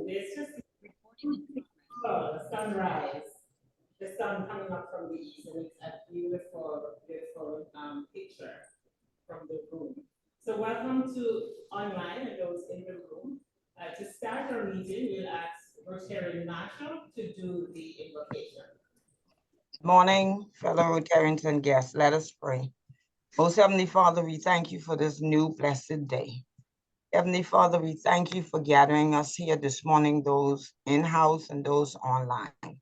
there's just the sunrise, the sun coming up from the east, and it's a beautiful, beautiful picture from the room. So welcome to online and those in the room. To start our meeting, we'll ask Rotarian Marshall to do the invocation. Morning, fellow Rotarians and guests. Let us pray. Most Heavenly Father, we thank you for this new blessed day. Heavenly Father, we thank you for gathering us here this morning, those in-house and those online.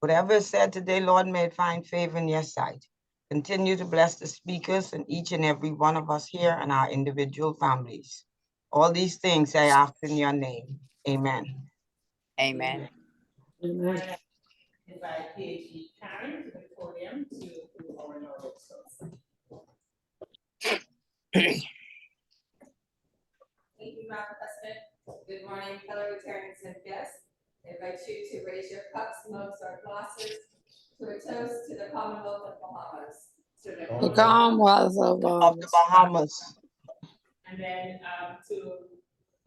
Whatever is said today, Lord, may it find favor in your sight. Continue to bless the speakers and each and every one of us here and our individual families. All these things I ask in your name. Amen. Amen. Amen. Invite PhD Karen to the podium to do our Lord's Thank you, Madam President. Good morning, fellow Rotarians and guests. I invite you to raise your cups, mugs, or glasses to a toast to the Commonwealth of Bahamas. The Commonwealth of the Bahamas. And then to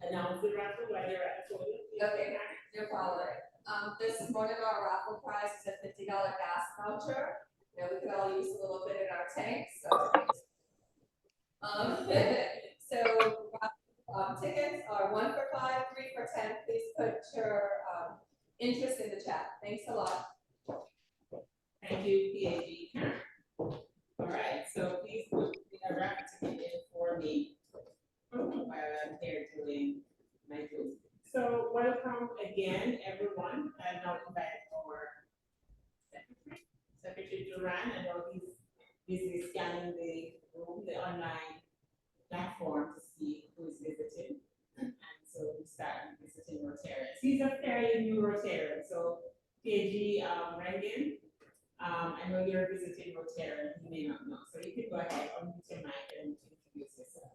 announce the raffle while you're at the podium. Okay, no problem. This morning our raffle prize is a $50 gas voucher. You know, we could all use a little bit in our tanks. So tickets are 1 for $5, 3 for $10. Please put your interest in the chat. Thanks a lot. Thank you, PhD Karen. All right, so please put the raffle ticket in for me while I'm here doing my job. So welcome again, everyone. And now invite our Secretary Duran. I know he's busy scanning the room, the online platform to see who is visiting. And so we start visiting Rotarians. He's a fairly new Rotarian. So PhD Reagan, I know you're visiting Rotarian, you may not know. So you can go ahead, unmute your mic and introduce yourself.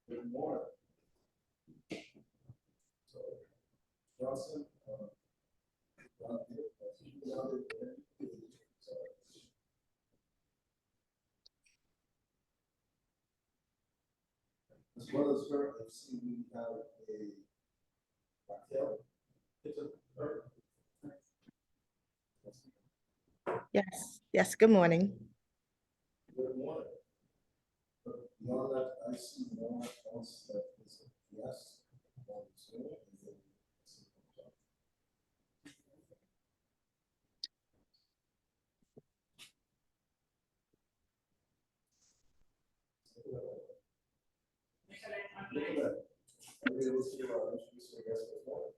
Good morning. So, Johnson, as well as her, I've seen we have a Raquel. It's a her. Yes, good morning. Good morning. But beyond that, I see no one else that is a yes. On Zoom, and then look at that. Are we able to introduce our guest this morning?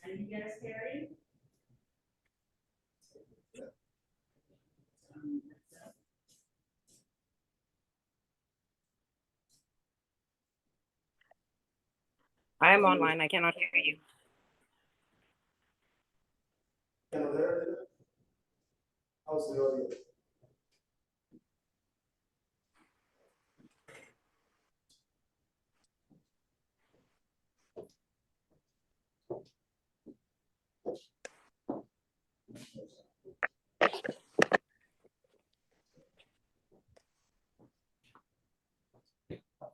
Are you guys hearing? I am online. I cannot hear you. Hello there. How's the audio?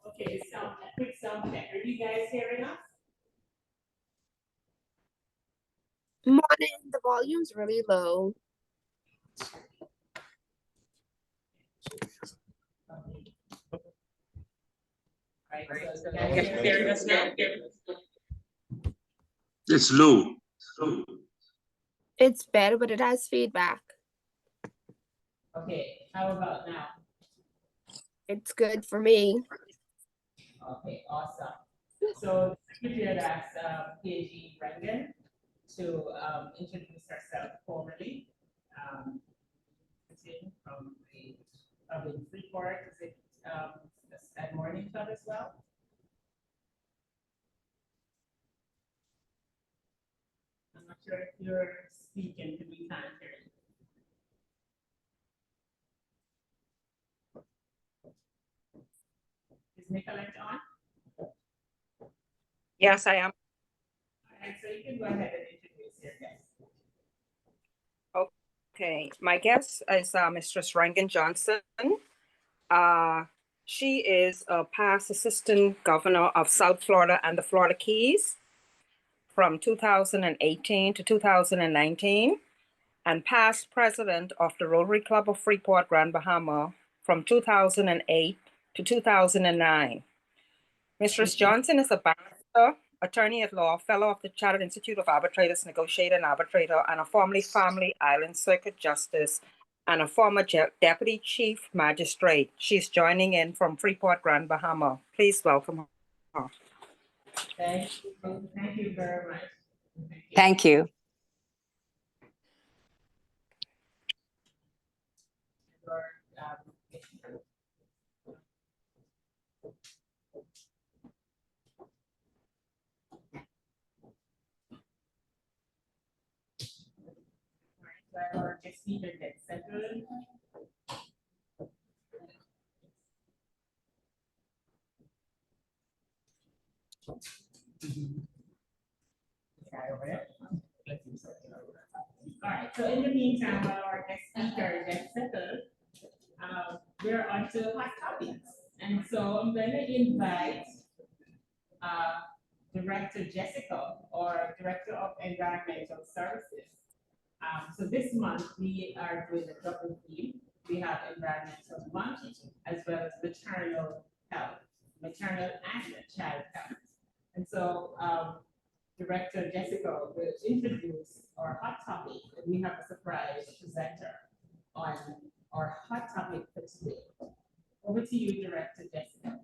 Okay, a quick sound check. Are you guys hearing us? Morning, the volume's really low. It's low. It's better, but it has feedback. Okay, how about now? It's good for me. Okay, awesome. So the secretary had asked PhD Brendan to introduce herself formally. From the Freeport, is it at Morning Club as well? I'm not sure if you're speaking, because we can't hear you. Is Nicolette on? Yes, I am. All right, so you can go ahead and introduce your guest. Okay, my guest is Mistress Rankin Johnson. She is a past assistant governor of South Florida and the Florida Keys from 2018 to 2019, and past president of the Rotary Club of Freeport, Grand Bahama from 2008 to 2009. Mistress Johnson is a barrister, attorney at law, fellow of the Chartered Institute of Arbitrators, negotiator and arbitrator, and a formerly Family Island Circuit Justice, and a former Deputy Chief Magistrate. She's joining in from Freeport, Grand Bahama. Please welcome her. Thank you very much. Thank you. Our next speaker gets settled. All right, so in the meantime, while our next speaker gets settled, we're on to hot topics. And so I'm going to invite Director Jessica, or Director of Environmental Services. So this month we are doing a double theme. We have Environmental Month as well as maternal health, maternal and child health. And so Director Jessica will introduce our hot topic, and we have a surprise presenter on our hot topic for today. Over to you, Director Jessica.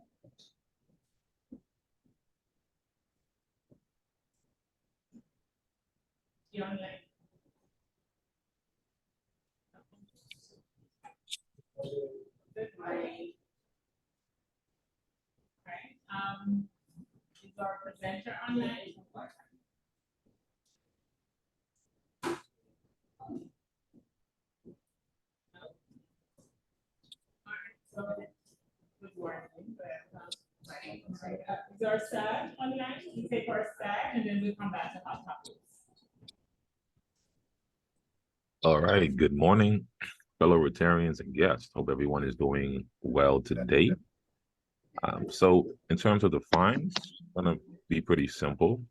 You're online. Good morning. All right. Is our presenter online? So, good morning. Is our staff online? We take our staff and then we'll come back to hot topics. All right, good morning, fellow Rotarians and guests. Hope everyone is doing well today. So in terms of the fines, it's gonna be pretty simple.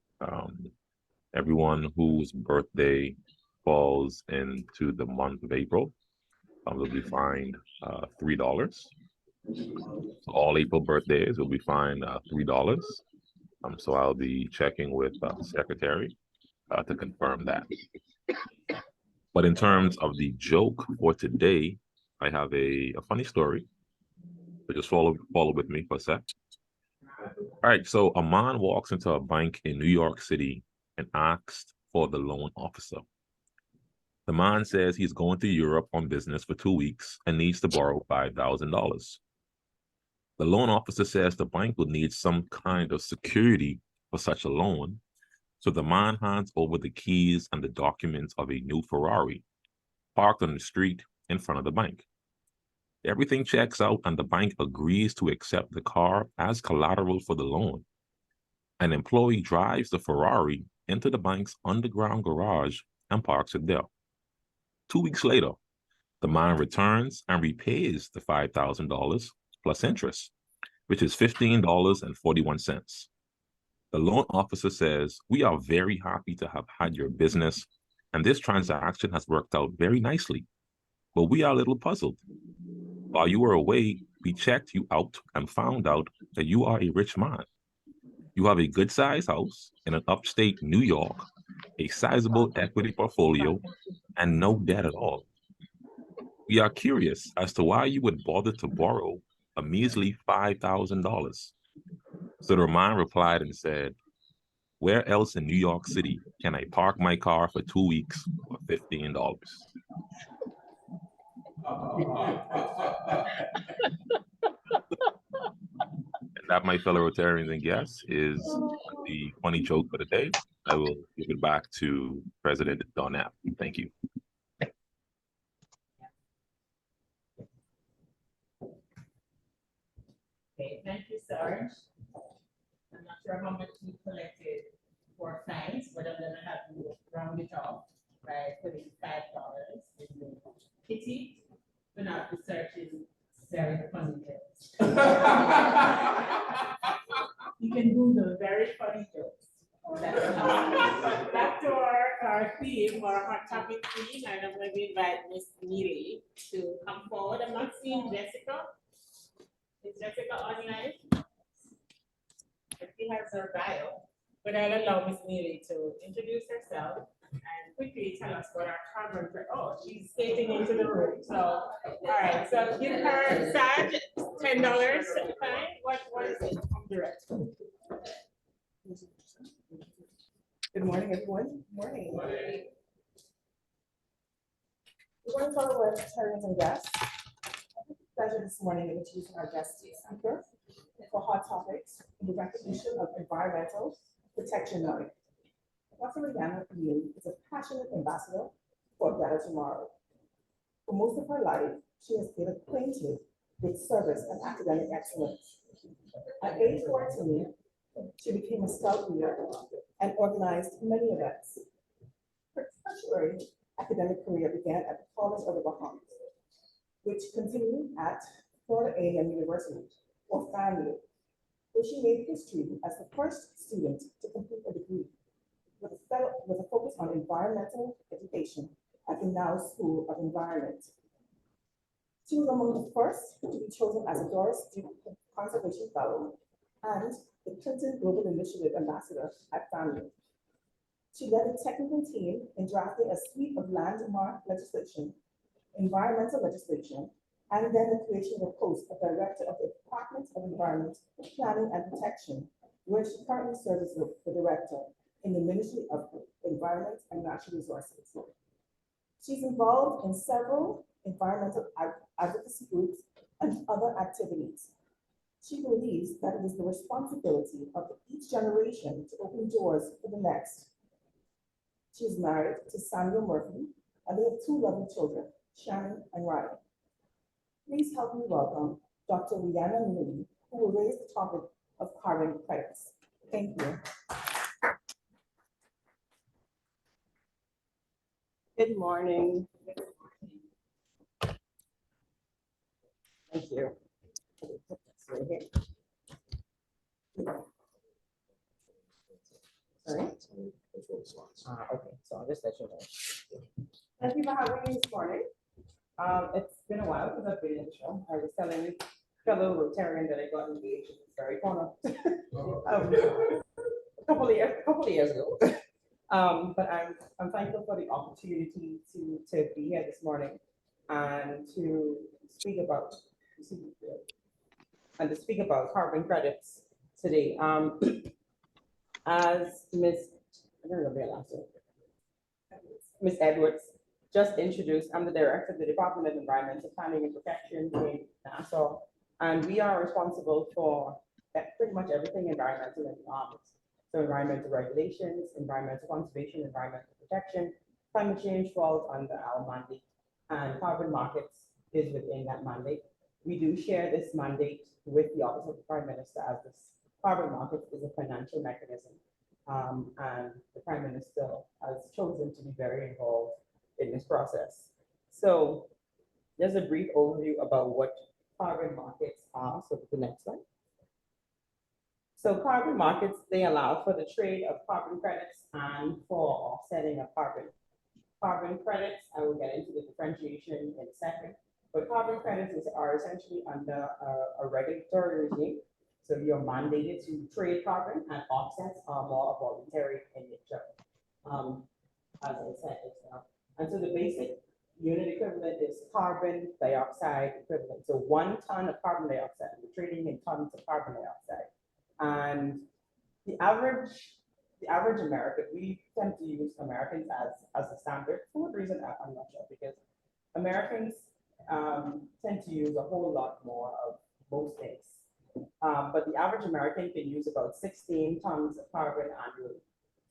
Everyone whose birthday falls into the month of April will be fined $3. So all April birthdays will be fined $3. So I'll be checking with the secretary to confirm that. But in terms of the joke for today, I have a funny story. So just follow with me for a sec. All right, so a man walks into a bank in New York City and asks for the loan officer. The man says he's going to Europe on business for 2 weeks and needs to borrow $5,000. The loan officer says the bank will need some kind of security for such a loan. So the man hands over the keys and the documents of a new Ferrari parked on the street in front of the bank. Everything checks out and the bank agrees to accept the car as collateral for the loan. An employee drives the Ferrari into the bank's underground garage and parks it there. 2 weeks later, the man returns and repays the $5,000 plus interest, which is $15.41. The loan officer says, "We are very happy to have had your business, and this transaction has worked out very nicely. But we are a little puzzled. While you were away, we checked you out and found out that you are a rich man. You have a good-sized house in an upstate New York, a sizable equity portfolio, and no debt at all. We are curious as to why you would bother to borrow a measly $5,000. So the man replied and said, "Where else in New York City can I park my car for 2 weeks for $15? And that, my fellow Rotarians and guests, is the funny joke for the day. I will give it back to President Don Knapp. Thank you. Okay, thank you, Sarge. I'm not sure how much you collected for fines, but I'm gonna have you round it off by putting $5 in the pity for not researching very funny jokes. You can Google very funny jokes. Back to our theme, our hot topic theme, and I'm going to invite Miss Neely to come forward. I'm not seeing Jessica. Is Jessica online? She has her bio, but I'll allow Miss Neely to introduce herself and quickly tell us what our carbon. Oh, she's skating into the room. So, all right. So give her Saj $10. Fine. What is it? From direct. Good morning, everyone. Good morning. Good morning, fellow vegetarians and guests. I have the pleasure this morning of introducing our guest speaker for hot topics in the recognition of Environmental Protection Month. Dr. Rihanna Neely is a passionate ambassador for a better tomorrow. For most of her life, she has been acquainted with service and academic excellence. At age 14, she became a scout leader and organized many events. Her tertiary academic career began at the College of the Bahamas, which continued at Florida A&M University, or FAMU, where she made history as the first student to complete a degree with a focus on environmental education at the Now School of Environment. She was among the first to be chosen as a Doris Duke Conservation Fellow and the Clinton Global Initiative Ambassador at FAMU. She led a technical team in drafting a suite of landmark legislation, environmental legislation, and then the creation of a post of Director of the Department of Environment, Planning and Protection, where she currently serves as the Director in the Ministry of Environment and Natural Resources. She's involved in several environmental advocacy groups and other activities. She believes that it is the responsibility of each generation to open doors for the next. She is married to Samuel Murphy, and they have two lovely children, Shannon and Ryan. Please help me welcome Dr. Rihanna Neely, who will raise the topic of carbon credits. Thank you. Good morning. Thank you. Right here. Sorry? Okay, so I'll just let you know. Thank you for having me this morning. It's been a while since I've been in the show. I was telling fellow Rotarian that I got engaged in this very corner a couple of years ago. But I'm thankful for the opportunity to be here this morning and to speak about carbon credits today. As Ms. Edwards just introduced, I'm the director of the Department of Environmental Planning and Protection in Nassau, and we are responsible for pretty much everything environmental in the arms. So environmental regulations, environmental conservation, environmental protection, climate change falls under our mandate, and carbon markets is within that mandate. We do share this mandate with the Office of the Prime Minister, as this carbon market is a financial mechanism. And the Prime Minister has chosen to be very involved in this process. So there's a brief overview about what carbon markets are. So the next slide. So carbon markets, they allow for the trade of carbon credits and for offsetting of carbon credits. I will get into the differentiation in a second. But carbon credits are essentially under a regulatory regime. So you're mandated to trade carbon, and offsets are more voluntary in nature. As I said, and so the basic unit equivalent is carbon dioxide equivalent. So 1 ton of carbon dioxide, we're trading in tons of carbon dioxide. And the average American, we tend to use Americans as a standard for what reason, I'm not sure, because Americans tend to use a whole lot more of most things. But the average American can use about 16 tons of carbon annually.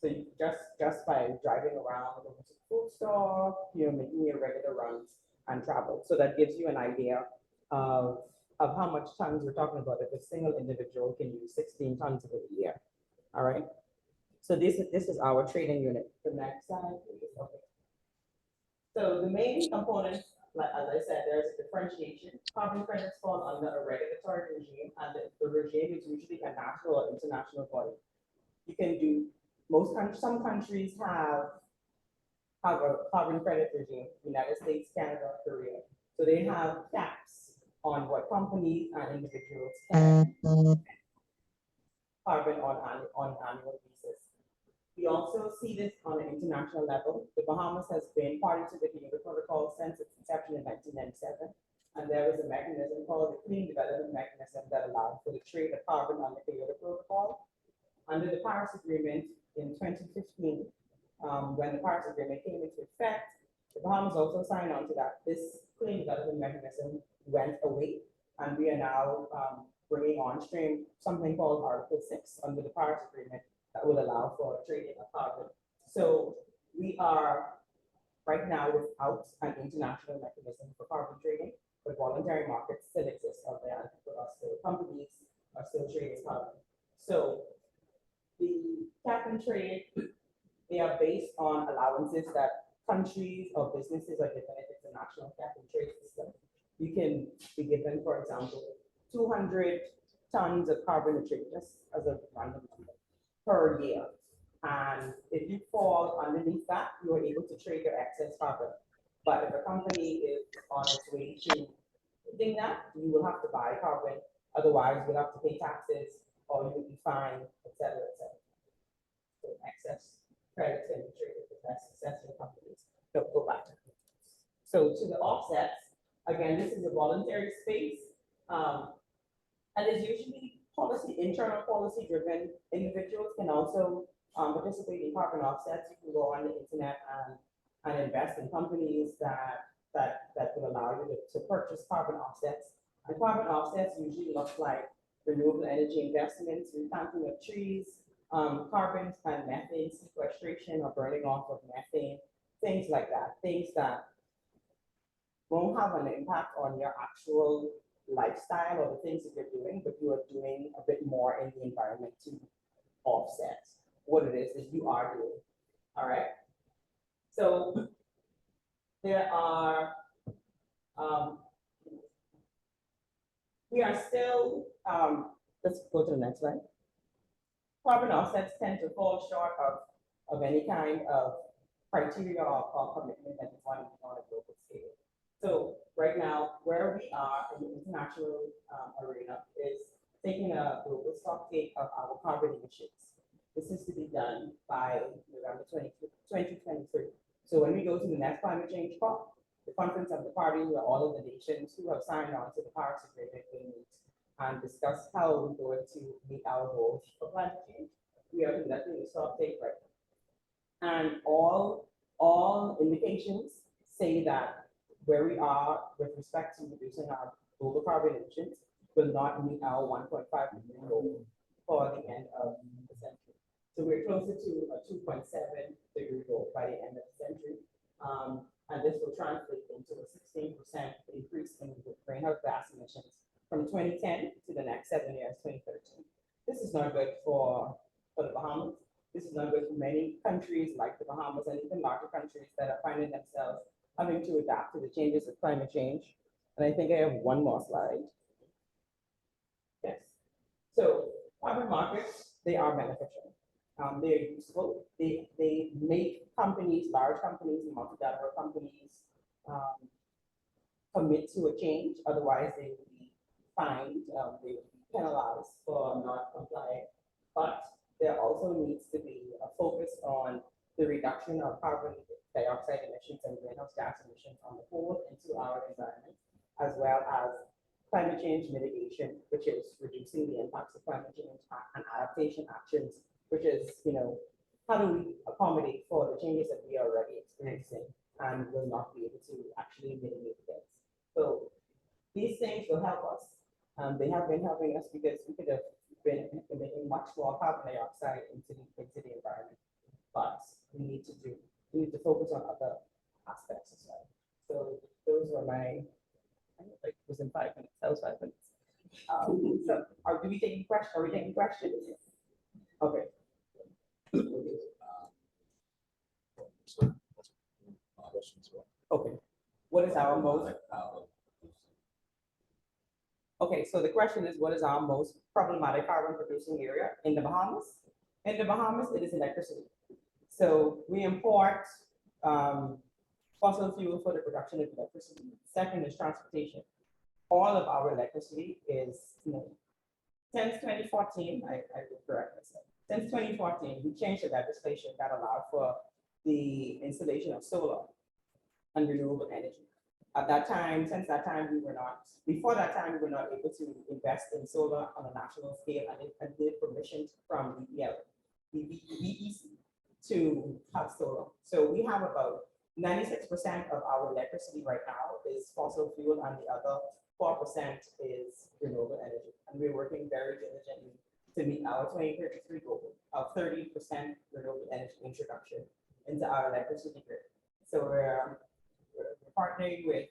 So you just by driving around to the food store, making your regular runs and travel. So that gives you an idea of how much tons we're talking about if a single individual can use 16 tons of it a year. All right. So this is our trading unit. The next slide, please. Okay. So the main components like, as I said, there's a differentiation. Carbon credits fall under a regulatory regime, and the regime is usually a national or international body. You can do, some countries have a carbon credit regime, United States, Canada, Korea. So they have caps on what companies and individuals can carbon on an annual basis. We also see this on an international level. The Bahamas has been party to the Kyoto Protocol since its inception in 1997. And there was a mechanism called the Clean Development Mechanism that allowed for the trade of carbon on the Kyoto Protocol. Under the Paris Agreement in 2015, when the Paris Agreement came into effect, the Bahamas also signed on to that. This Clean Development Mechanism went away, and we are now bringing on stream something called Article 6 under the Paris Agreement that will allow for trading of carbon. So we are right now without an international mechanism for carbon trading, but voluntary markets still exist out there, and for us, the companies are still trading carbon. So the cap and trade, they are based on allowances that countries or businesses are given if it's a national cap and trade system. You can be given, for example, 200 tons of carbon to trade, just as a random number, per year. And if you fall underneath that, you are able to trade your excess carbon. But if a company is on its way to hitting that, you will have to buy carbon. Otherwise, you'll have to pay taxes, or you will be fined, et cetera, et cetera. So excess credits can be traded with less successful companies. Don't go back. So to the offsets, again, this is a voluntary space. And it's usually internal policy driven. Individuals can also participate in carbon offsets. You can go on the internet and invest in companies that will allow you to purchase carbon offsets. And carbon offsets usually look like renewable energy investments, replanting of trees, carbon and methane sequestration or burning off of methane, things like that, things that won't have an impact on your actual lifestyle or the things that you're doing, but you are doing a bit more in the environment to offset what it is that you are doing. All right. So there are, we are still, let's go to the next slide. Carbon offsets tend to fall short of any kind of criteria or commitment that you want to be on a global scale. So right now, where we are in the international arena is taking a global stock take of our carbon emissions. This is to be done by November 2023. So when we go to the next climate change COP, the conference of the parties where all of the nations who have signed on to the Paris Agreement will meet and discuss how we're going to meet our goals for climate change. We are conducting a stock take right now. And all indications say that where we are with respect to reducing our global carbon emissions will not meet our 1.5 degree goal for the end of the century. So we're closer to a 2.7 degree goal by the end of the century. And this will translate into a 16% increase in greenhouse gas emissions from 2010 to the next 7 years, 2013. This is not good for the Bahamas. This is not good for many countries like the Bahamas and even larger countries that are finding themselves having to adapt to the changes of climate change. And I think I have one more slide. Yes. So carbon markets, they are beneficial. They are useful. They make companies, large companies, multilateral companies commit to a change. Otherwise, they would be fined. They would be penalized for not complying. But there also needs to be a focus on the reduction of carbon dioxide emissions and greenhouse gas emissions on the whole into our environment, as well as climate change mitigation, which is reducing the impacts of climate change, and adaptation actions, which is, how do we accommodate for the changes that we are already experiencing and will not be able to actually mitigate this. So these things will help us. They have been helping us because we could have been emitting much more carbon dioxide into the environment, but we need to focus on other aspects as well. So those were my, it was in 5 minutes, that was 5 minutes. So are we taking questions? Okay. Okay. What is our most, okay, so the question is, what is our most problematic carbon producing area in the Bahamas? In the Bahamas, it is electricity. So we import fossil fuel for the production of electricity. Second is transportation. All of our electricity is, since 2014, I will correct myself. Since 2014, we changed the legislation that allowed for the installation of solar and renewable energy. At that time, since that time, before that time, we were not able to invest in solar on a national scale and did permission from VEC to have solar. So we have about 96% of our electricity right now is fossil fuel, and the other 4% is renewable energy. And we're working very diligently to meet our 2033 goal of 30% renewable energy introduction into our electricity grid. So we're partnering with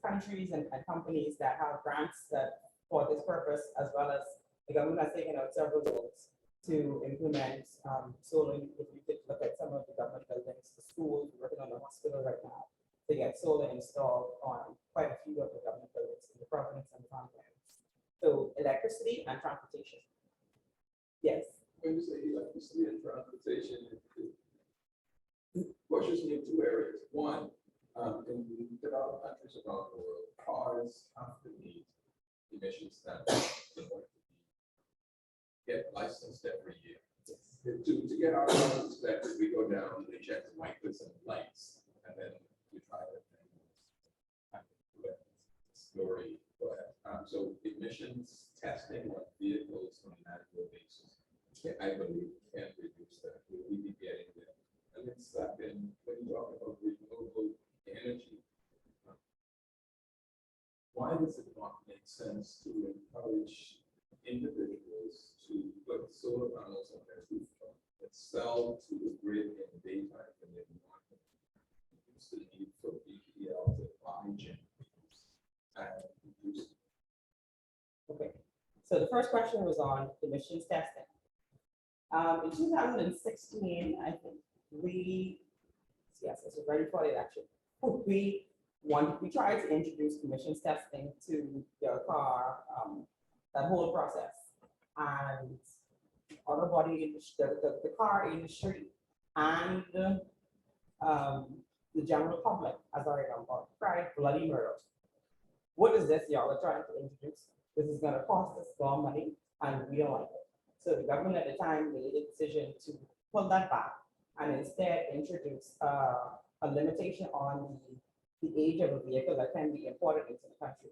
countries and companies that have grants that for this purpose, as well as the government has taken out several goals to implement solar. If you could look at some of the government buildings, the schools, we're working on the hospital right now to get solar installed on quite a few of the government buildings in the province and the farmlands. So electricity and transportation. Yes. When you say electricity and transportation, it pushes me in two areas. One, in developed countries around the world, cars have to meet emission standards in order to get licensed every year. To get our cars inspected, we go down, we check the wipers and lights, and then we try to story. Go ahead. So emissions testing on vehicles on an annual basis, I believe, can reduce that. Will we be getting there? And then second, when you talk about renewable energy, why does it not make sense to encourage individuals to put solar panels on their rooftop and sell to the grid in the daytime when they're not? Reduce the need for BPL to buy generators and reduce. Okay, so the first question was on emissions testing. In 2016, I think yes, this was right before the election. We tried to introduce emissions testing to your car, that whole process, and auto body industry, the car industry, and the general public, as I remember, cried bloody murder. What is this y'all are trying to introduce? This is going to cost us more money, and we don't like it. So the government at the time made a decision to pull that back and instead introduce a limitation on the age of a vehicle that can be imported into the country,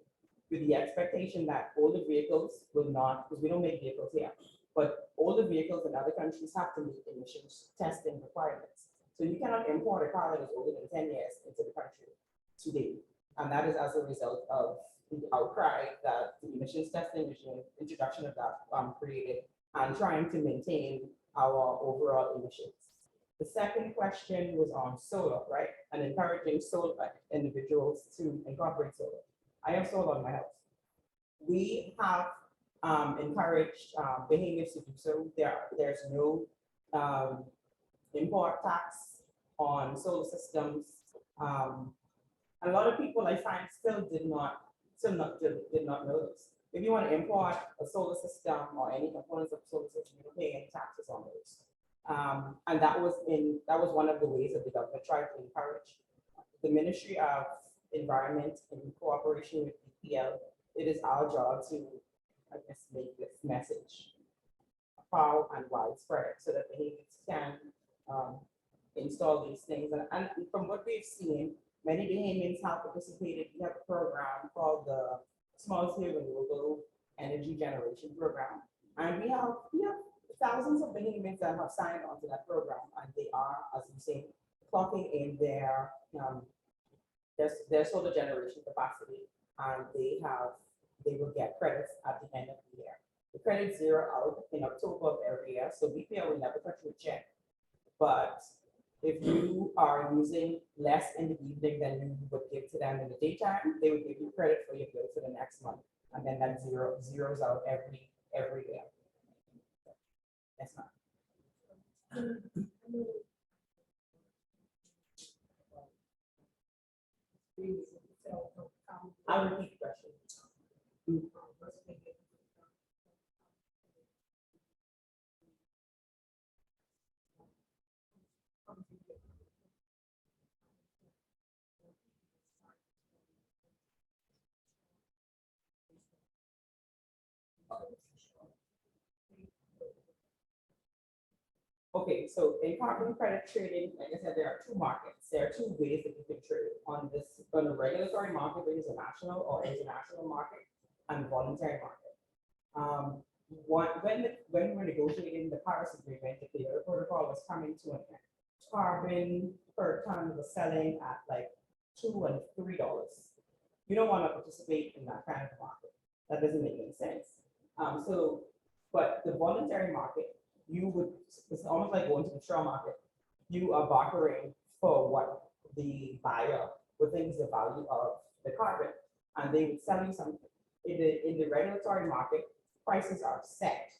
with the expectation that older vehicles will not, because we don't make vehicles here, but older vehicles in other countries have to meet emissions testing requirements. So you cannot import a car that is older than 10 years into the country today. And that is as a result of the outcry that the emissions testing regime, introduction of that created, and trying to maintain our overall emissions. The second question was on solar, right? And encouraging solar individuals to incorporate solar. I have solar on my house. We have encouraged Bahamians to do so. There's no import tax on solar systems. A lot of people I find still did not know this. If you want to import a solar system or any components of a solar system, you don't pay any taxes on those. And that was one of the ways that the government tried to encourage the Ministry of Environment in cooperation with BPL. It is our job to, I guess, make this message powerful and widespread so that Bahamians can install these things. And from what we've seen, many Bahamians have participated. We have a program called the Small Scale Renewable Energy Generation Program. And we have thousands of Bahamians that have signed on to that program, and they are, as you say, clocking in their solar generation capacity, and they will get credits at the end of the year. The credits zero out in October of every year, so BPL will never cut you a check. But if you are using less in the evening than you would give to them in the daytime, they would give you credit for your bill for the next month, and then that zeros out every year. That's not. I'll repeat the question. Okay, so in carbon credit trading, like I said, there are two markets. There are two ways that you can trade on this, on the regulatory market, which is a national or international market, and voluntary market. When we were negotiating the Paris Agreement, the Kyoto Protocol was coming to an end. Carbon per ton was selling at like $2 and $3. You don't want to participate in that kind of market. That doesn't make any sense. But the voluntary market, it's almost like going to the straw market. You are bartering for what the buyer would think is the value of the carbon, and they would sell you something. In the regulatory market, prices are set.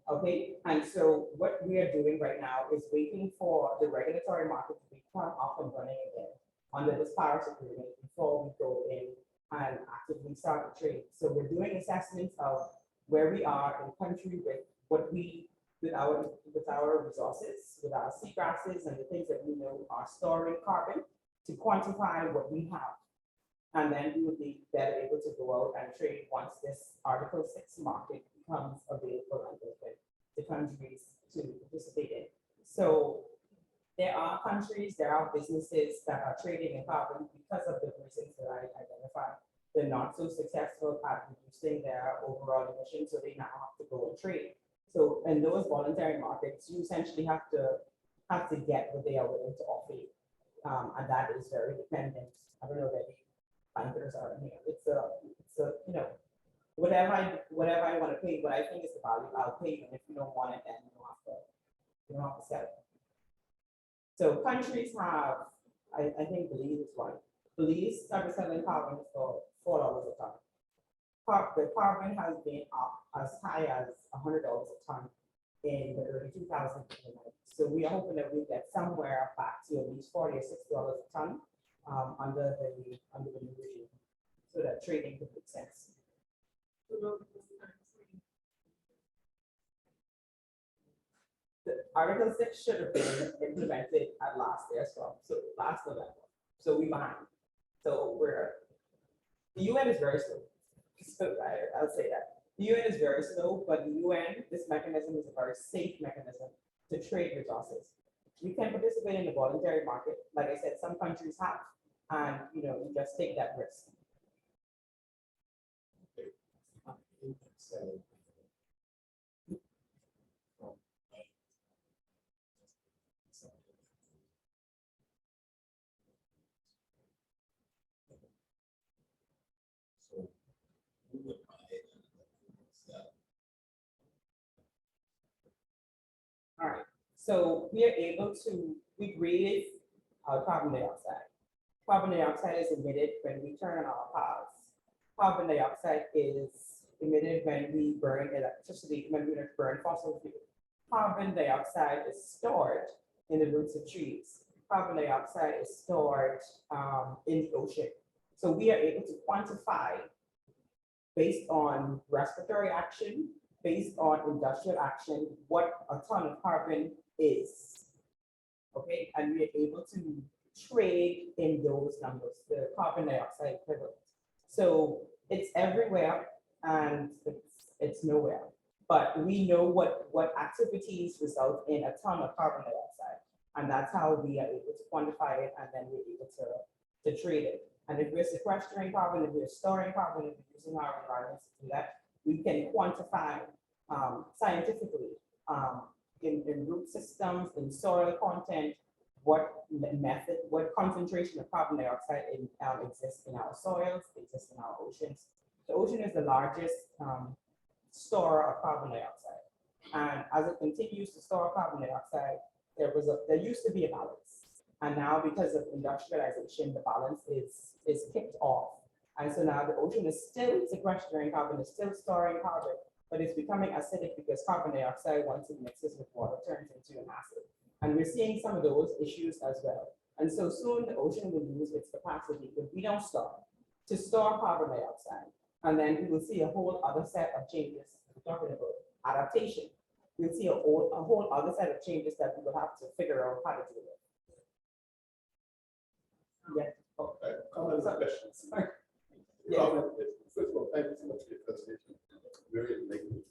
Okay, and so what we are doing right now is waiting for the regulatory market to become up and running again under this Paris Agreement before we go in and actively start the trade. So we're doing assessments of where we are in country with what we, with our resources, with our seagrasses and the things that we know are storing carbon, to quantify what we have. And then we would be better able to go out and trade once this Article 6 market becomes available and open to countries to participate in. So there are countries, there are businesses that are trading in carbon because of the reasons that I identified. They're not so successful at reducing their overall emissions, so they now have to go and trade. So in those voluntary markets, you essentially have to get what they are willing to offer you. And that is very dependent. I don't know that bankers are in here. It's a you know, whatever I want to pay, what I think is the value, I'll pay you. And if you don't want it, then you don't have to sell it. So countries have, I think Belize is one. Belize started selling carbon for $4 a ton. The carbon has been up as high as $100 a ton in the early 2000s. So we are hoping that we get somewhere back to at least $40 or $60 a ton under the new regime, so that trading could make sense. The Article 6 should have been implemented at last year as well, so last November. So we behind. So the UN is very slow. So I'll say that. The UN is very slow, but the UN, this mechanism is a very safe mechanism to trade resources. You can participate in the voluntary market. Like I said, some countries have, and you just take that risk. All right, so we are able to, we breathe carbon dioxide. Carbon dioxide is emitted when we turn on our cars. Carbon dioxide is emitted when we burn electricity, when we burn fossil fuel. Carbon dioxide is stored in the roots of trees. Carbon dioxide is stored in the ocean. So we are able to quantify based on respiratory action, based on industrial action, what a ton of carbon is. Okay, and we are able to trade in those numbers, the carbon dioxide equivalent. So it's everywhere and it's nowhere. But we know what activities result in a ton of carbon dioxide. And that's how we are able to quantify it, and then we're able to trade it. And if we're sequestering carbon, if we're storing carbon, if we're using our environments to do that, we can quantify scientifically in root systems, in soil content, what method, what concentration of carbon dioxide exists in our soils, exists in our oceans. The ocean is the largest store of carbon dioxide. And as it continues to store carbon dioxide, there used to be a balance. And now because of industrialization, the balance is kicked off. And so now the ocean is still sequestering carbon, is still storing carbon, but it's becoming acidic because carbon dioxide, once it mixes with water, turns into an acid. And we're seeing some of those issues as well. And so soon the ocean will lose its capacity if we don't stop to store carbon dioxide. And then we will see a whole other set of changes. We're talking about adaptation. We'll see a whole other set of changes that we will have to figure out how to deal with. Yeah. Oh, Comment or question? sorry. Yeah. First of all, thank you so much for your presentation. Very enlightening.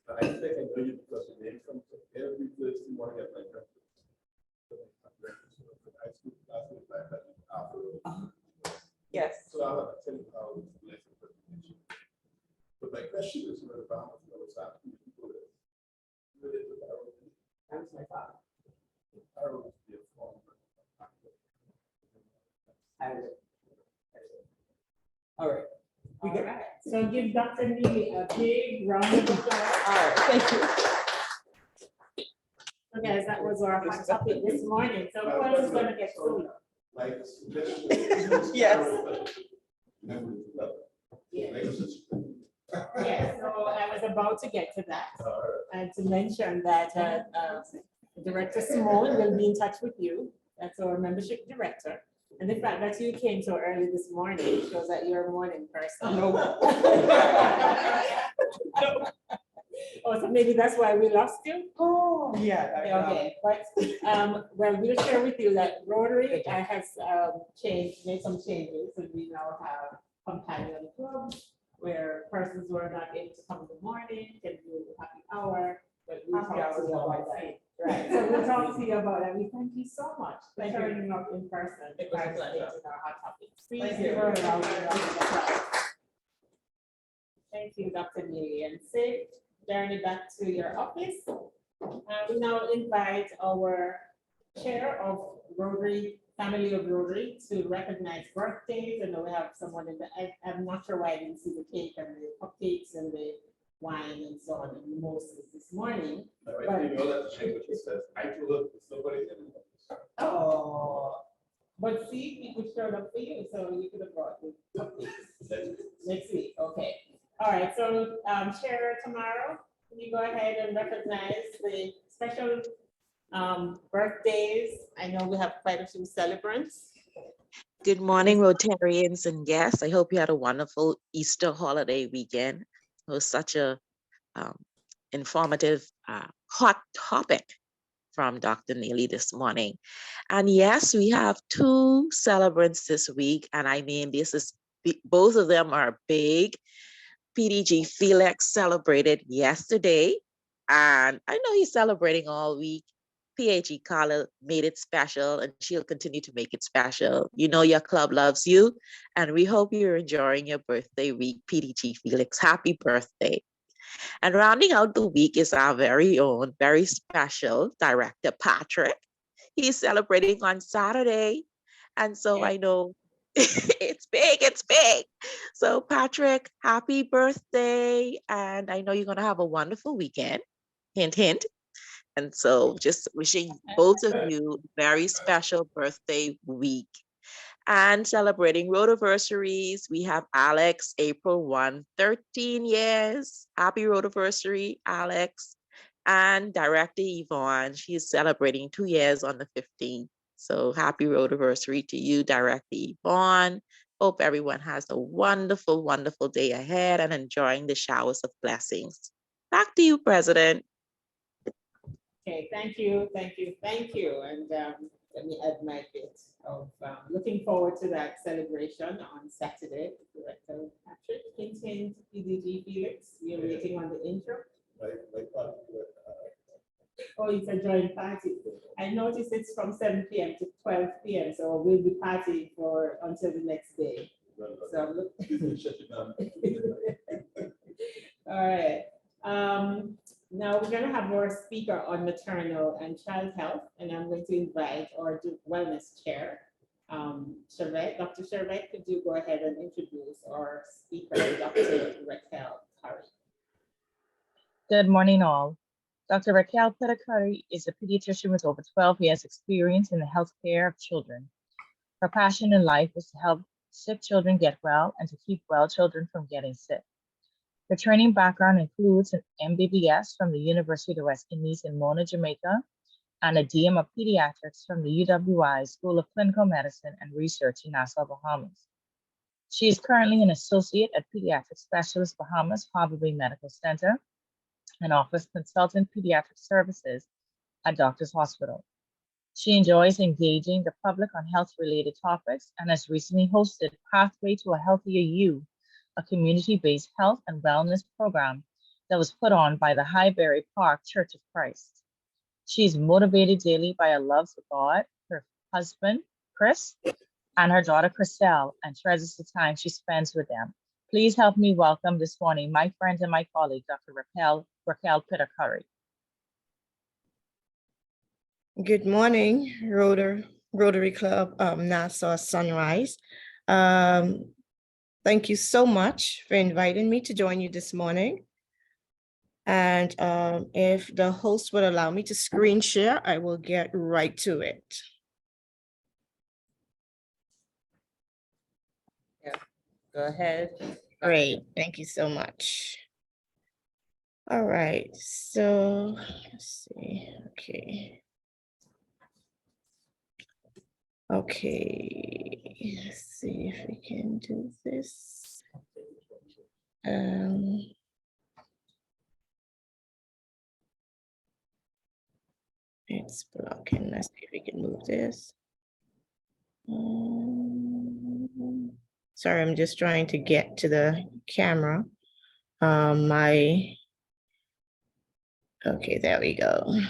I think I know you because your name comes up every place you want to get my reference. High school classes like that after. Yes. So I'll tell you how it's a blessing presentation. But my question is really about what's happening to people is related to our. That was my father. Our would be a form of. I will. All right. We good? Alright, so give Dr. Neely a big round of applause. All right, thank you. So guys, that was our hot topic this morning, so who else is gonna get food? Like the suggestion. Yes. Yes, so I was about to get to that, and to mention that, Director Simone will be in touch with you, that's our membership director. And the fact that you came so early this morning shows that you're a morning person. No. Oh, so maybe that's why we lost you? Oh, yeah. Okay, but, well, we'll share with you that Rotary has, made some changes, and we now have companion clubs where persons who are not able to come in the morning can do the happy hour, but we'll Happy talk to hour you is about always that. Right, so we'll talk to you about that. We thank you so much for Thank you. turning up in person. It was a pleasure. participating in our hot topics. Please Thank give you. her a round of applause. Thank you, Dr. Neely, and safe journey back to your office. We now invite our chair of Rotary, Family of Rotary, to recognize birthdays. And we have someone in the, I'm not sure why I didn't see the cake and the cupcakes and the wine and so on, and mimosas this morning. I think all that shit, what she says, I told her, there's nobody in it. Oh, but see, people showed up for you, so you could have brought the cupcakes next week. Okay. All right, so Chair Tomorrow, can you go ahead and recognize the special birthdays? I know we have quite a few celebrants. Good morning, Rotarians and guests. I hope you had a wonderful Easter holiday weekend. It was such a informative, hot topic from Dr. Neely this morning. And yes, we have two celebrants this week. And I mean, both of them are big. PDG Felix celebrated yesterday, and I know he's celebrating all week. PAG Carla made it special, and she'll continue to make it special. You know your club loves you, and we hope you're enjoying your birthday week, PDG Felix. Happy birthday. And rounding out the week is our very own, very special director, Patrick. He's celebrating on Saturday, and so I know it's big. So Patrick, happy birthday. And I know you're going to have a wonderful weekend. Hint, hint. And so just wishing both of you a very special birthday week. And celebrating rotiversaries, we have Alex, April 1, 13 years. Happy rotiversary, Alex. And Director Yvonne, she's celebrating 2 years on the 15th. So happy rotiversary to you, Director Yvonne. Hope everyone has a wonderful, wonderful day ahead and enjoying the showers of blessings. Back to you, President. Okay, thank you. And let me add my bit of looking forward to that celebration on Saturday. Director Patrick, Hinton, PDG Felix, we are waiting on the intro. Oh, it's a joint party. I noticed it's from 7 p.m. to 12 p.m. So we'll be partying until the next day. So I'm all right. Now we're going to have our speaker on maternal and child health, and I'm going to invite our wellness chair, Shervette. Dr. Shervette, could you go ahead and introduce our speaker, Dr. Raquel Curry? Good morning, all. Dr. Raquel Curry is a pediatrician with over 12 years experience in the healthcare of children. Her passion in life is to help sick children get well and to keep well children from getting sick. Her training background includes an MBBS from the University of the West Indies in Mona, Jamaica, and a DM of Pediatrics from the UWI School of Clinical Medicine and Research in Nassau, Bahamas. She is currently an associate at Pediatric Specialist Bahamas Harbor Bay Medical Center and offers consultant pediatric services at Doctors Hospital. She enjoys engaging the public on health-related topics and has recently hosted Pathway to a Healthier You, a community-based health and wellness program that was put on by the Highbury Park Church of Christ. She is motivated daily by a love for God, her husband, Chris, and her daughter, Christelle, and treasures the time she spends with them. Please help me welcome this morning my friend and my colleague, Dr. Raquel Pitacurry. Good morning, Rotary Club Nassau Sunrise. Thank you so much for inviting me to join you this morning. And if the host would allow me to screen share, I will get right to it. Yeah, go ahead. Great, thank you so much. All right, so let's see, okay. Okay, let's see if we can do this. It's blocking. Let's see if we can move this. Sorry, I'm just trying to get to the camera. Okay, there we go. Let's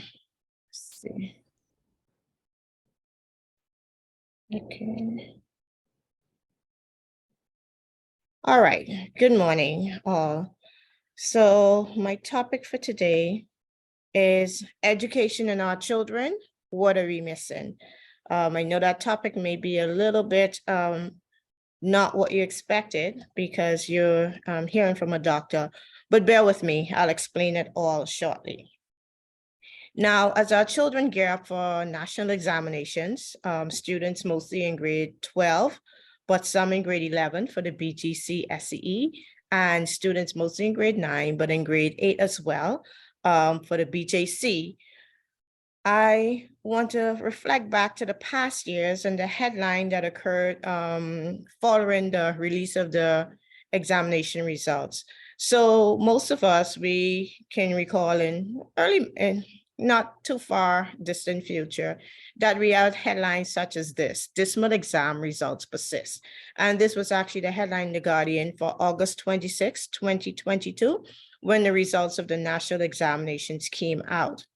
see. Okay. All right, good morning all. So my topic for today is education in our children. What are we missing? I know that topic may be a little bit not what you expected because you're hearing from a doctor, but bear with me, I'll explain it all shortly. Now, as our children gear up for national examinations, students mostly in grade 12, but some in grade 11 for the BGC SCE, and students mostly in grade 9, but in grade 8 as well for the BJC. I want to reflect back to the past years and the headline that occurred following the release of the examination results. So most of us, we can recall in not too far distant future that we had headlines such as this: dismal exam results persist. And this was actually the headline in The Guardian for August 26, 2022, when the results of the national examinations came out.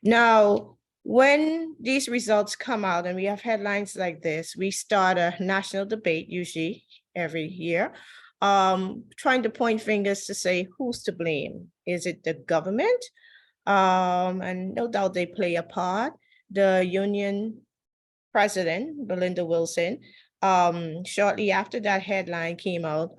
Now, when these results come out and we have headlines like this, we start a national debate, usually every year, trying to point fingers to say who's to blame. Is it the government? And no doubt they play a part. The union president, Belinda Wilson, shortly after that headline came out,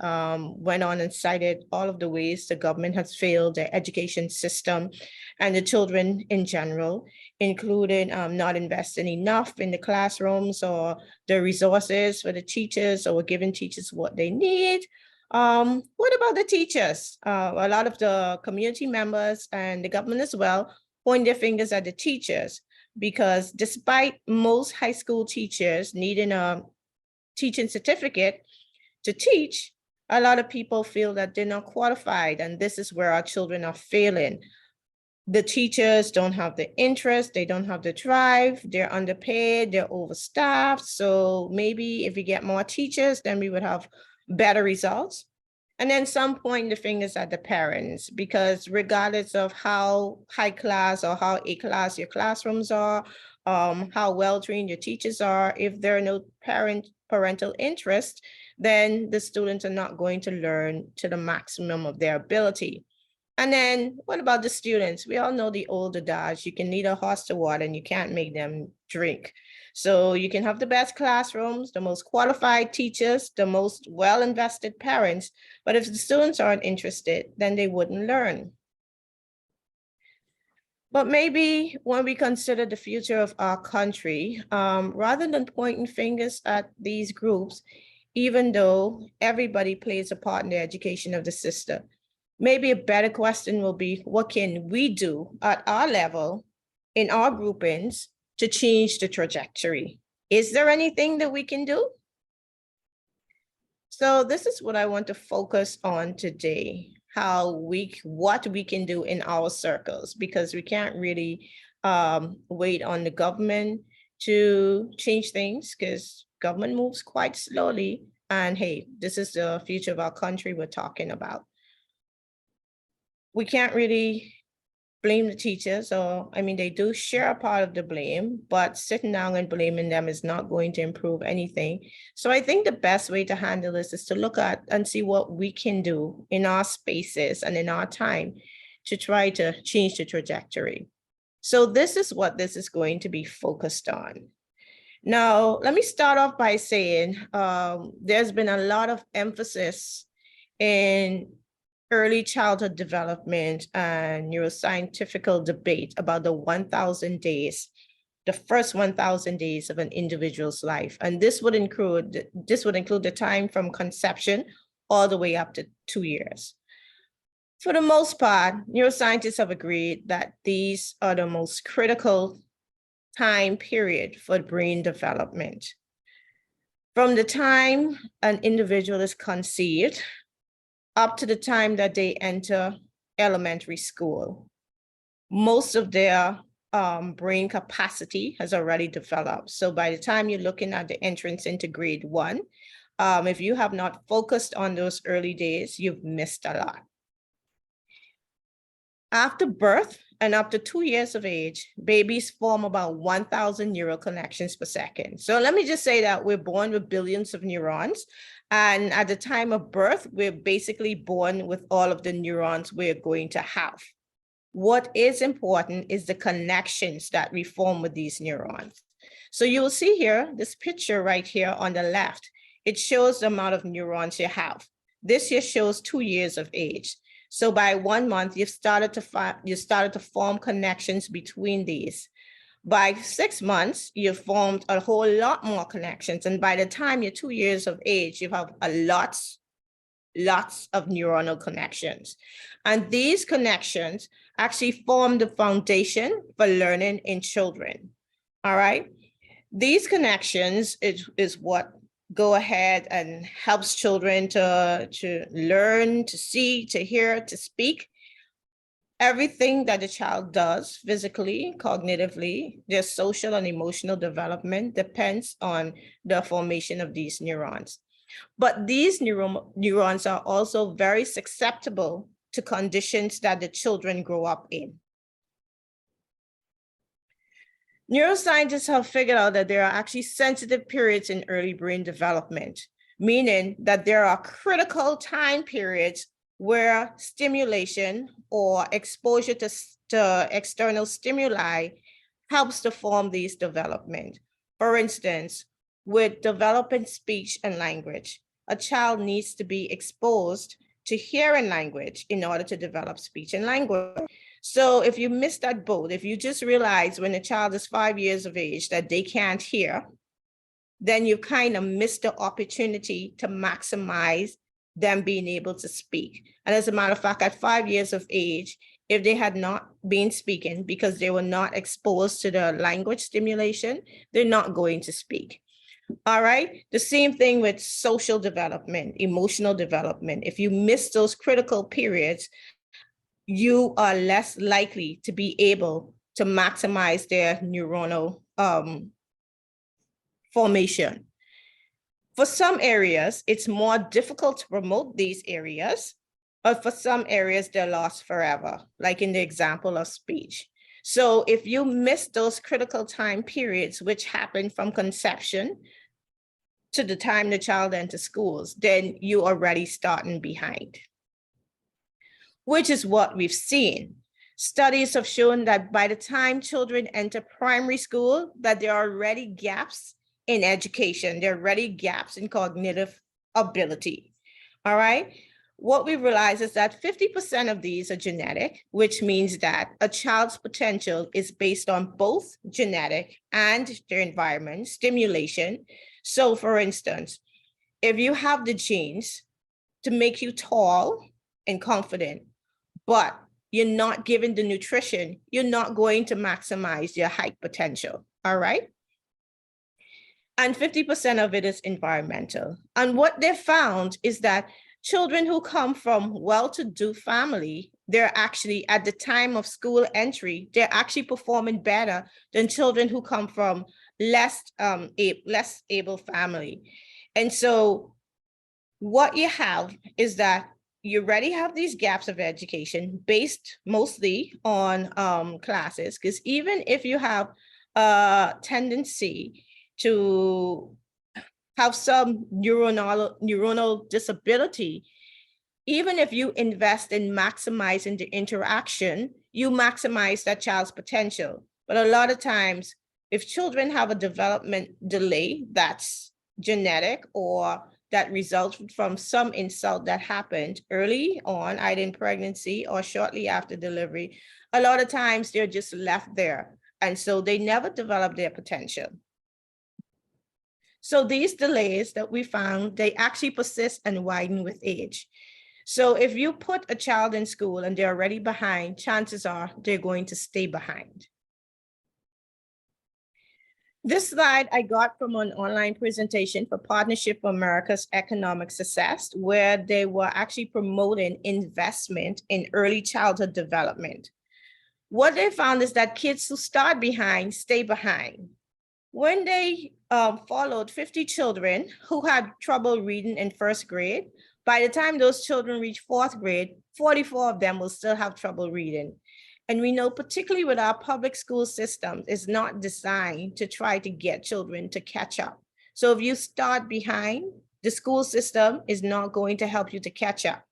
went on and cited all of the ways the government has failed the education system and the children in general, including not investing enough in the classrooms or the resources for the teachers or giving teachers what they need. What about the teachers? A lot of the community members and the government as well point their fingers at the teachers, because despite most high school teachers needing a teaching certificate to teach, a lot of people feel that they're not qualified, and this is where our children are failing. The teachers don't have the interest, they don't have the drive, they're underpaid, they're overstaffed. So maybe if we get more teachers, then we would have better results. And then some point the fingers at the parents, because regardless of how high class or how A class your classrooms are, how well trained your teachers are, if there are no parental interest, then the students are not going to learn to the maximum of their ability. And then what about the students? We all know the old adage: you can lead a horse to water and you can't make them drink. So you can have the best classrooms, the most qualified teachers, the most well-invested parents, but if the students aren't interested, then they wouldn't learn. But maybe when we consider the future of our country, rather than pointing fingers at these groups, even though everybody plays a part in the education of the system, maybe a better question will be, what can we do at our level in our groupings to change the trajectory. Is there anything that we can do? So this is what I want to focus on today, what we can do in our circles, because we can't really wait on the government to change things, because government moves quite slowly. And hey, this is the future of our country we're talking about. We can't really blame the teachers, or I mean, they do share a part of the blame, but sitting down and blaming them is not going to improve anything. So I think the best way to handle this is to look at and see what we can do in our spaces and in our time to try to change the trajectory. So this is what this is going to be focused on. Now, let me start off by saying there's been a lot of emphasis in early childhood development and neuroscientific debate about the 1,000 days, the first 1,000 days of an individual's life. And this would include the time from conception all the way up to 2 years. For the most part, neuroscientists have agreed that these are the most critical time period for brain development. From the time an individual is conceived up to the time that they enter elementary school, most of their brain capacity has already developed. So by the time you're looking at the entrance into grade 1, if you have not focused on those early days, you've missed a lot. After birth and up to 2 years of age, babies form about 1,000 neural connections per second. So let me just say that we're born with billions of neurons. And at the time of birth, we're basically born with all of the neurons we're going to have. What is important is the connections that we form with these neurons. So you will see here, this picture right here on the left, it shows the amount of neurons you have. This here shows 2 years of age. So by 1 month, you started to form connections between these. By 6 months, you've formed a whole lot more connections. And by the time you're 2 years of age, you have lots of neuronal connections. And these connections actually form the foundation for learning in children. All right. These connections is what go ahead and helps children to learn, to see, to hear, to speak. Everything that the child does physically, cognitively, their social and emotional development depends on the formation of these neurons. But these neurons are also very susceptible to conditions that the children grow up in. Neuroscientists have figured out that there are actually sensitive periods in early brain development, meaning that there are critical time periods where stimulation or exposure to external stimuli helps to form these development. For instance, with developing speech and language, a child needs to be exposed to hearing language in order to develop speech and language. So if you miss that boat, if you just realize when a child is 5 years of age that they can't hear, then you kind of miss the opportunity to maximize them being able to speak. And as a matter of fact, at 5 years of age, if they had not been speaking because they were not exposed to the language stimulation, they're not going to speak. All right. The same thing with social development, emotional development. If you miss those critical periods, you are less likely to be able to maximize their neuronal formation. For some areas, it's more difficult to promote these areas, but for some areas, they're lost forever, like in the example of speech. So if you miss those critical time periods, which happen from conception to the time the child enters schools, then you're already starting behind, which is what we've seen. Studies have shown that by the time children enter primary school, that there are already gaps in education, there are already gaps in cognitive ability. All right. What we realize is that 50% of these are genetic, which means that a child's potential is based on both genetic and their environment, stimulation. So for instance, if you have the genes to make you tall and confident, but you're not giving the nutrition, you're not going to maximize your height potential, all right? And 50% of it is environmental. And what they found is that children who come from well-to-do family, they're actually, at the time of school entry, they're actually performing better than children who come from less able family. And so what you have is that you already have these gaps of education based mostly on classes, because even if you have a tendency to have some neuronal disability, even if you invest in maximizing the interaction, you maximize that child's potential. But a lot of times, if children have a development delay that's genetic or that results from some insult that happened early on, either in pregnancy or shortly after delivery, a lot of times they're just left there. And so they never develop their potential. So these delays that we found, they actually persist and widen with age. So if you put a child in school and they're already behind, chances are they're going to stay behind. This slide I got from an online presentation for Partnership for America's Economic Success, where they were actually promoting investment in early childhood development. What they found is that kids who start behind stay behind. When they followed 50 children who had trouble reading in first grade, by the time those children reach fourth grade, 44 of them will still have trouble reading. And we know, particularly with our public school system, is not designed to try to get children to catch up. So if you start behind, the school system is not going to help you to catch up.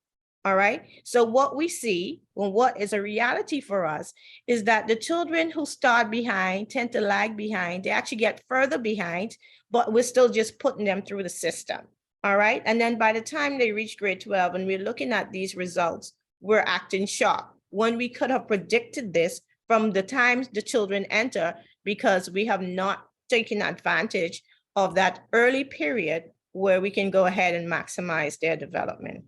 All right. So what we see, and what is a reality for us, is that the children who start behind tend to lag behind. They actually get further behind, but we're still just putting them through the system. All right. And then by the time they reach grade 12 and we're looking at these results, we're acting shocked when we could have predicted this from the time the children enter, because we have not taken advantage of that early period where we can go ahead and maximize their development.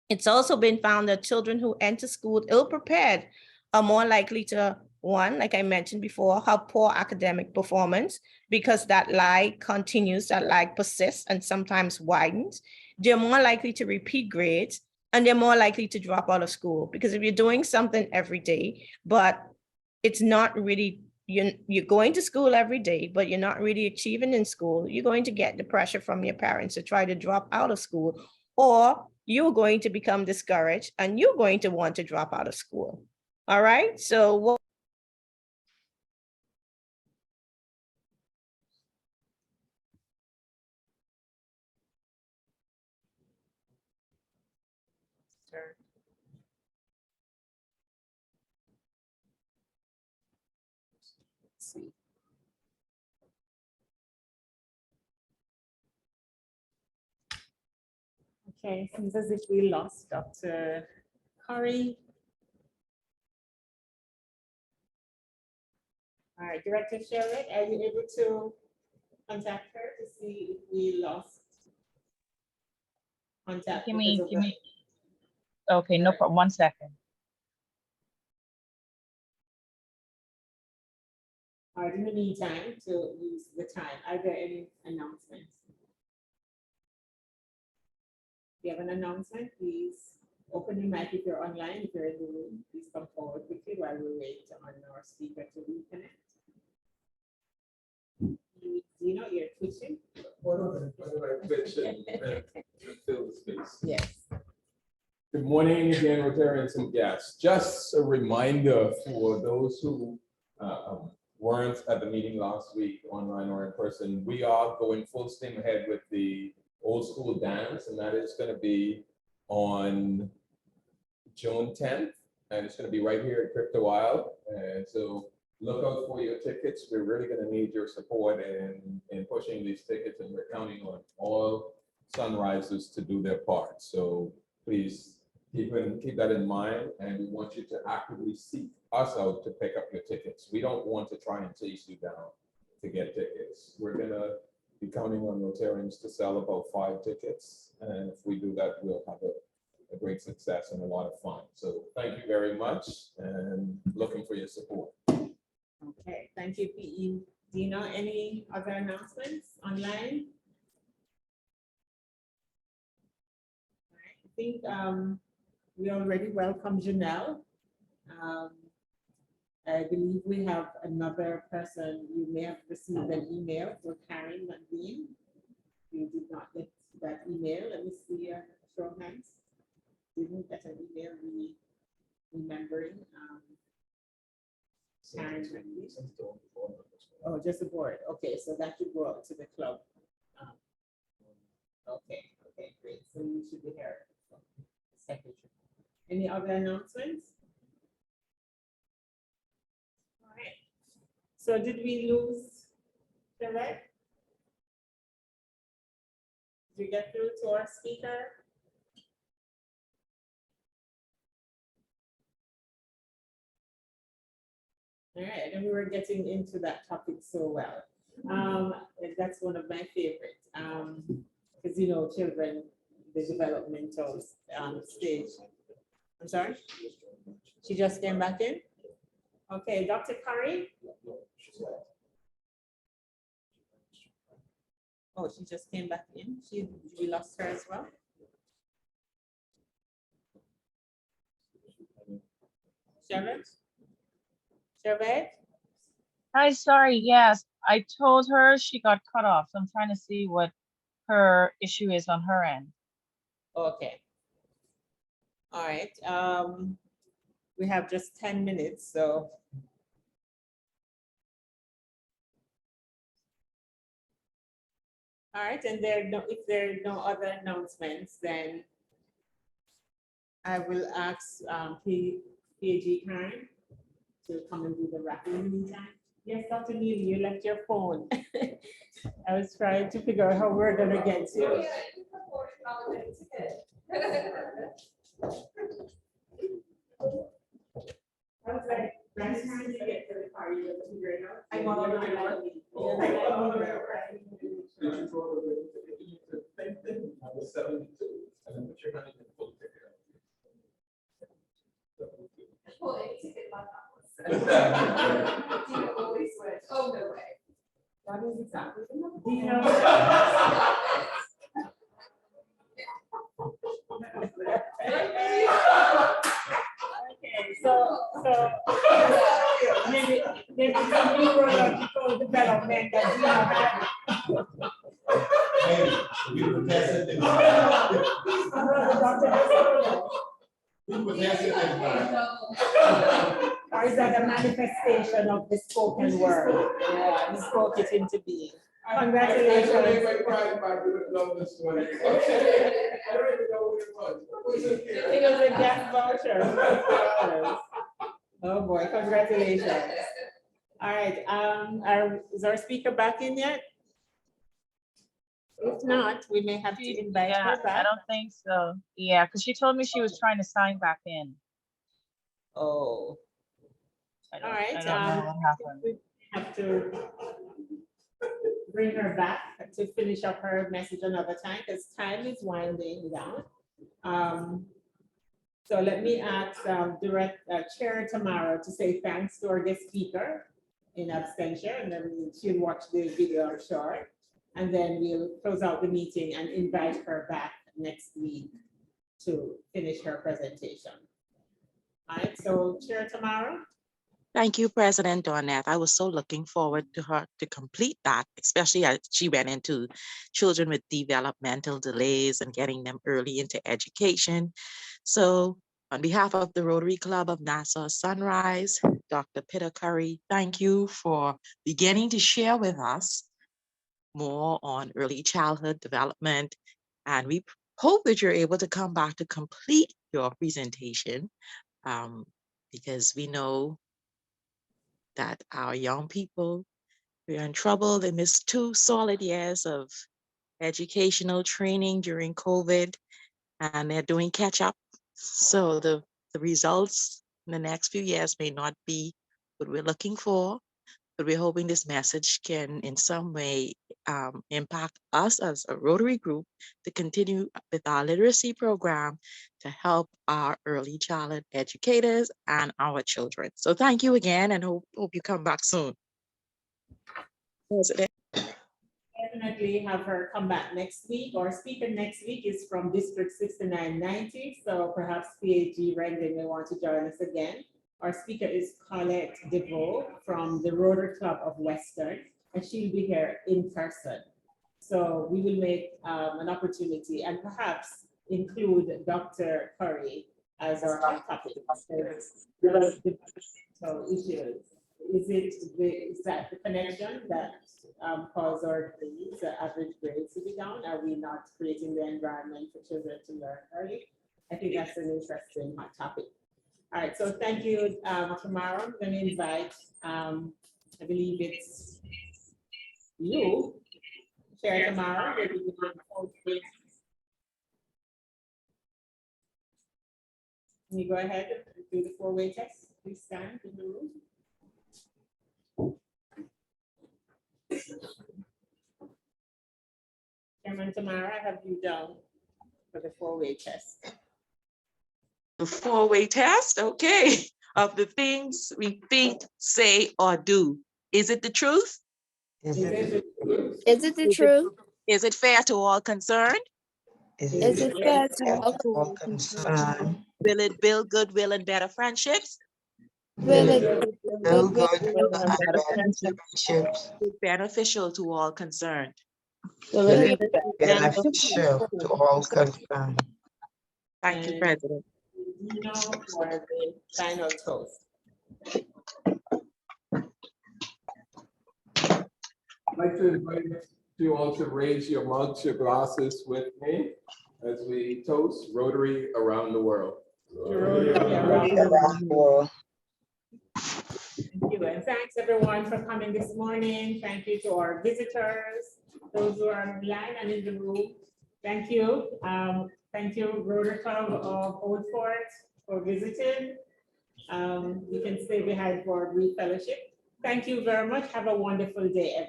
It's also been found that children who enter school ill-prepared are more likely to, one, like I mentioned before, have poor academic performance, because that lag continues, that lag persists and sometimes widens. They're more likely to repeat grades, and they're more likely to drop out of school, because if you're doing something every day, but it's not really, you're going to school every day, but you're not really achieving in school, you're going to get the pressure from your parents to try to drop out of school, or you're going to become discouraged and you're going to want to drop out of school. All right, so what Okay, seems as if we lost Dr. Curry. All right, Director Sherwood, are you able to contact her to see if we lost contact? Give me, okay, no problem, 1 second. All right, in the meantime, to use the time, are there any announcements? If you have an announcement, please open your mic if you're online. If you're in the room, please come forward quickly while we wait on our speaker to reconnect. You know, you're twitching. Fill the space. Yes. Good morning again, Rotarians and guests. Just a reminder for those who weren't at the meeting last week, online or in person, we are going full steam ahead with the old school dance, and that is going to be on June 10th, and it's going to be right here at Crypto Wild. And so look out for your tickets. We're really going to need your support in pushing these tickets, and we're counting on all Sunrisers to do their part. So please keep that in mind, and we want you to actively seek us out to pick up your tickets. We don't want to try and chase you down to get tickets. We're going to be counting on Rotarians to sell about 5 tickets, and if we do that, we'll have a great great success and a lot of fun. So thank you very much and looking for your support. Okay, thank you, PE. Dina, any other announcements online? All right, I think we already welcome Janelle. I believe we have another person. You may have received an email for Karen McBean. You did not get that email. Let me see, show of hands. Didn't get an email, remembering. Karen McBean. Oh, just the board. Okay, so that should go out to the club. Okay, great. So you should be here. Secretary. Any other announcements? All right. So did we lose the red? Did we get through to our speaker? All right, and we were getting into that topic so well. That's one of my favorites, because you know, children, the developmental stage. I'm sorry? She just came back in? Okay, Dr. Curry? Oh, she just came back in. We lost her as well? Charlotte? Charlotte? Hi, sorry, yes, I told her she got cut off, so I'm trying to see what her issue is on her end. Okay. All right, we have just 10 minutes, so. All right, and if there are no other announcements, then I will ask PAG Karen to come and do the wrapping in the meantime. Yes, Dr. Neely, you left your phone. I was trying to figure out how we're gonna get to you. I was like, by the time you get to the car, you have to figure it out. I'm on the Did you draw the same thing? I was 72, and then put your money in the full ticket. Well, any ticket like that. Do you always switch? Oh, no way. That is exactly. Okay, so maybe some neurological development that we have. Hey, we were testing things. Or is that a manifestation of the spoken word? Yeah, we spoke it into being. Congratulations. I would love this one. I don't even know what it was. It was a gas voucher. Oh boy, congratulations. All right, is our speaker back in yet? If not, we may have to invite Yeah, her back. I don't think so. Yeah, because she told me she was trying to sign back in. Oh. All right, I don't know what happened. we have to bring her back to finish up her message another time, because time is winding down. So let me ask Chair Tamara to say thanks to our guest speaker in absentia, and then she'll watch the video short. And then we'll close out the meeting and invite her back next week to finish her presentation. All right, so Chair Tamara. Thank you, President Dornette. I was so looking forward to her to complete that, especially as she went into children with developmental delays and getting them early into education. So on behalf of the Rotary Club of Nassau Sunrise, Dr. Peter Curry, thank you for beginning to share with us more on early childhood development. And we hope that you're able to come back to complete your presentation because we know that our young people, we're in trouble. They missed 2 solid years of educational training during COVID, and they're doing catch up. So the results in the next few years may not be what we're looking for, but we're hoping this message can in some way impact us as a Rotary group to continue with our literacy program to help our early childhood educators and our children. So thank you again, and hope you come back soon. President. Definitely have her come back next week. Our speaker next week is from District 6990, so perhaps PAG Rendon may want to join us again. Our speaker is Colette DeVoe from the Rotary Club of Western, and she'll be here in person. So we will make an opportunity and perhaps include Dr. Curry as our hot topic. So issues. Is that the connection that cause our grades, the average grades to be down? Are we not creating the environment for children to learn early? I think that's an interesting hot topic. All right, so thank you, Tamara. I'm going to invite, I believe it's you, Chair Tamara. Can you go ahead and do the four-way test? Please stand in the room. Chairman Tamara, have you done for the four-way test? The four-way test, okay. Of the things we think, say, or do. Is it the truth? Is it the truth? Is it fair to all concerned? Is it fair to all concerned? Will it build goodwill and better friendships? Will it Build good And better friendships. be beneficial to all concerned? Will it be beneficial to all concerned? Thank you, President. No, for the final toast. I'd like to invite you all to raise your mugs, your glasses with me as we toast Rotary around the world. Rotary around the world. Thank you, and thanks everyone for coming this morning. Thank you to our visitors, those who are online and in the room. Thank you. Thank you, Rotary Club of Old Fort, for visiting. You can stay behind for a brief fellowship. Thank you very much. Have a wonderful day, everyone.